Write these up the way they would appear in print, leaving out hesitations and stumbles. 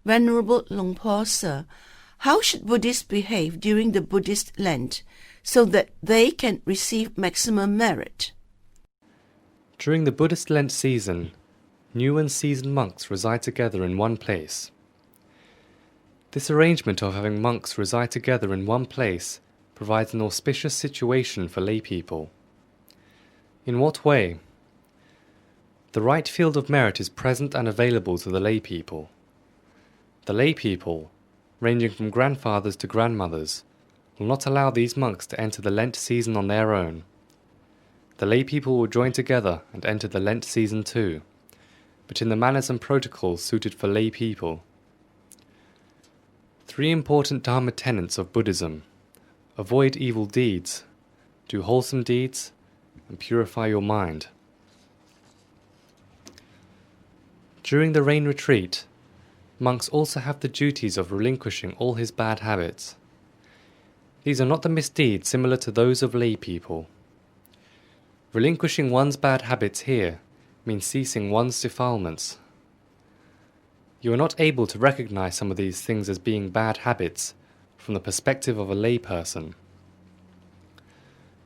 Venerable Luang Phor, sir, how should Buddhists behave during the Buddhist Lent so that they can receive maximum merit? During the Buddhist Lent season, new and seasoned monks reside together in one place. This arrangement of having monks reside together in one place provides an auspicious situation for lay people. In what way? The right field of merit is present and available to the lay people. The lay people, ranging from grandfathers to grandmothers, will not allow these monks to enter the Lent season on their own. The lay people will join together and enter the Lent season too, but in the manners and protocols suited for lay people. 3 important Dharma tenets of Buddhism: avoid evil deeds, do wholesome deeds, and purify your mind. During the rain retreat, monks also have the duties of relinquishing all his bad habits. These are not the misdeeds similar to those of lay people. Relinquishing one's bad habits here means ceasing one's defilements. You are not able to recognize some of these things as being bad habits from the perspective of a lay person.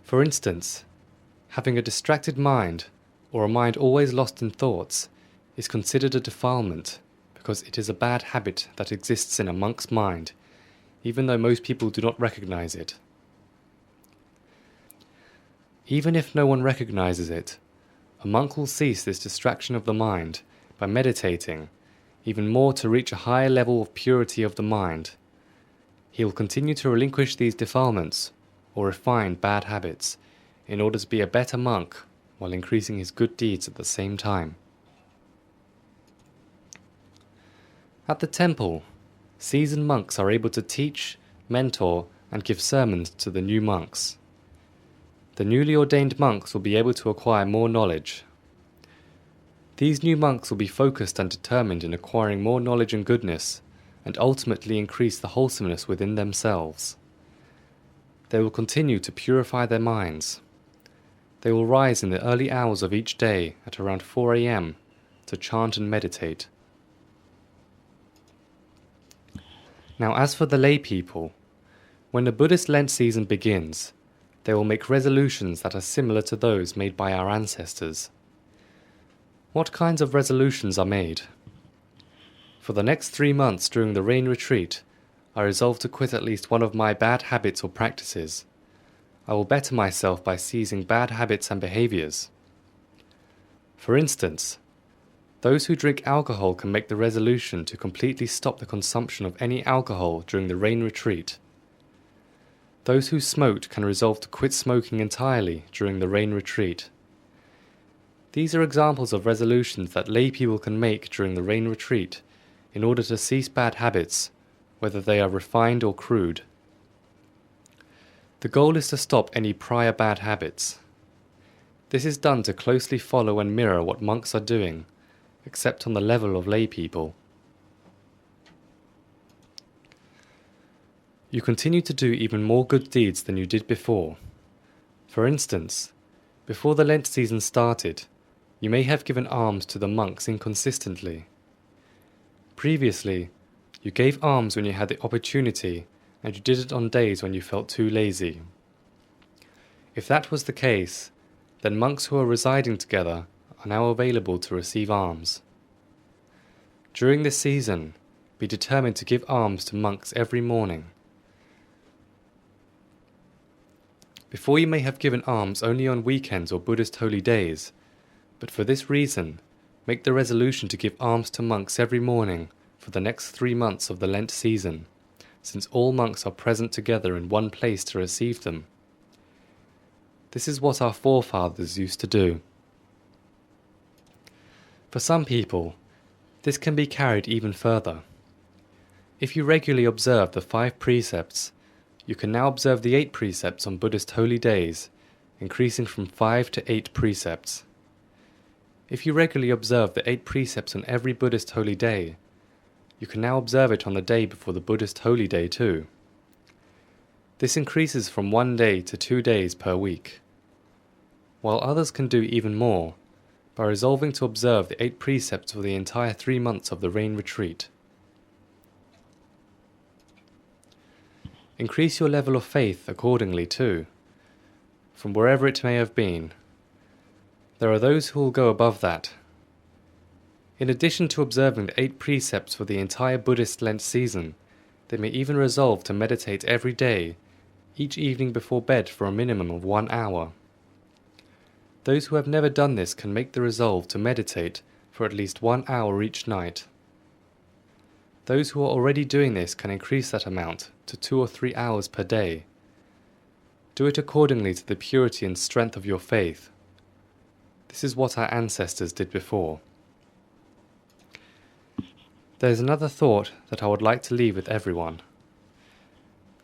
For instance, having a distracted mind, or a mind always lost in thoughts, is considered a defilement because it is a bad habit that exists in a monk's mind, even though most people do not recognize it. Even if no one recognizes it, a monk will cease this distraction of the mind by meditating, even more to reach a higher level of purity of the mind. He will continue to relinquish these defilements, or refine bad habits, in order to be a better monk while increasing his good deeds at the same time. At the temple, seasoned monks are able to teach, mentor, and give sermons to the new monks. The newly ordained monks will be able to acquire more knowledge. These new monks will be focused and determined in acquiring more knowledge and goodness, and ultimately increase the wholesomeness within themselves. They will continue to purify their minds. They will rise in the early hours of each day at around 4 a.m. to chant and meditate. Now, as for the lay people, when the Buddhist Lent season begins, they will make resolutions that are similar to those made by our ancestors. What kinds of resolutions are made? For the next 3 months during the rain retreat, I resolve to quit at least one of my bad habits or practices. I will better myself by seizing bad habits and behaviors. For instance, those who drink alcohol can make the resolution to completely stop the consumption of any alcohol during the rain retreat. Those who smoked can resolve to quit smoking entirely during the rain retreat. These are examples of resolutions that lay people can make during the rain retreat in order to cease bad habits, whether they are refined or crude. The goal is to stop any prior bad habits. This is done to closely follow and mirror what monks are doing, except on the level of lay people. You continue to do even more good deeds than you did before. For instance, before the Lent season started, you may have given alms to the monks inconsistently. Previously, you gave alms when you had the opportunity, and you did it on days when you felt too lazy. If that was the case, then monks who are residing together are now available to receive alms. During this season, be determined to give alms to monks every morning. Before you may have given alms only on weekends or Buddhist holy days, but for this reason, make the resolution to give alms to monks every morning for the next 3 months of the Lent season, since all monks are present together in one place to receive them. This is what our forefathers used to do. For some people, this can be carried even further. If you regularly observe the 5 precepts, you can now observe the 8 precepts on Buddhist holy days, increasing from 5 to 8 precepts. If you regularly observe the 8 precepts on every Buddhist holy day, you can now observe it on the day before the Buddhist holy day too. This increases from 1 day to 2 days per week. While others can do even more, by resolving to observe the 8 precepts for the entire 3 months of the rain retreat. Increase your level of faith accordingly too, from wherever it may have been. There are those who will go above that. In addition to observing the 8 precepts for the entire Buddhist Lent season, they may even resolve to meditate every day, each evening before bed for a minimum of 1 hour. Those who have never done this can make the resolve to meditate for at least 1 hour each night. Those who are already doing this can increase that amount to 2 or 3 hours per day. Do it accordingly to the purity and strength of your faith. This is what our ancestors did before. There is another thought that I would like to leave with everyone.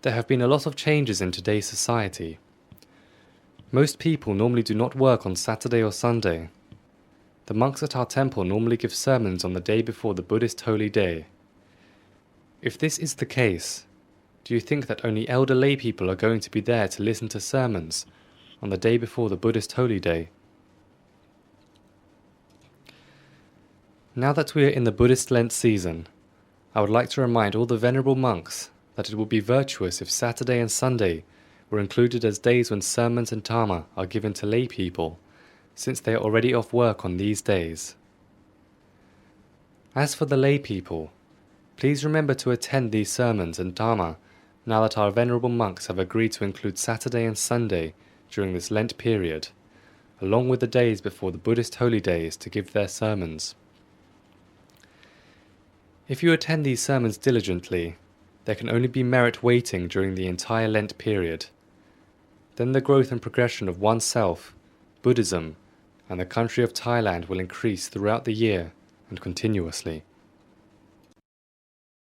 There have been a lot of changes in today's society. Most people normally do not work on Saturday or Sunday. The monks at our temple normally give sermons on the day before the Buddhist holy day. If this is the case, do you think that only elder lay people are going to be there to listen to sermons on the day before the Buddhist holy day? Now that we are in the Buddhist Lent season, I would like to remind all the venerable monks that it would be virtuous if Saturday and Sunday were included as days when sermons and dharma are given to lay people, since they are already off work on these days. As for the lay people, please remember to attend these sermons and dharma now that our venerable monks have agreed to include Saturday and Sunday during this Lent period, along with the days before the Buddhist holy days to give their sermons. If you attend these sermons diligently, there can only be merit waiting during the entire Lent period. Then the growth and progression of oneself, Buddhism, and the country of Thailand will increase throughout the year and continuously.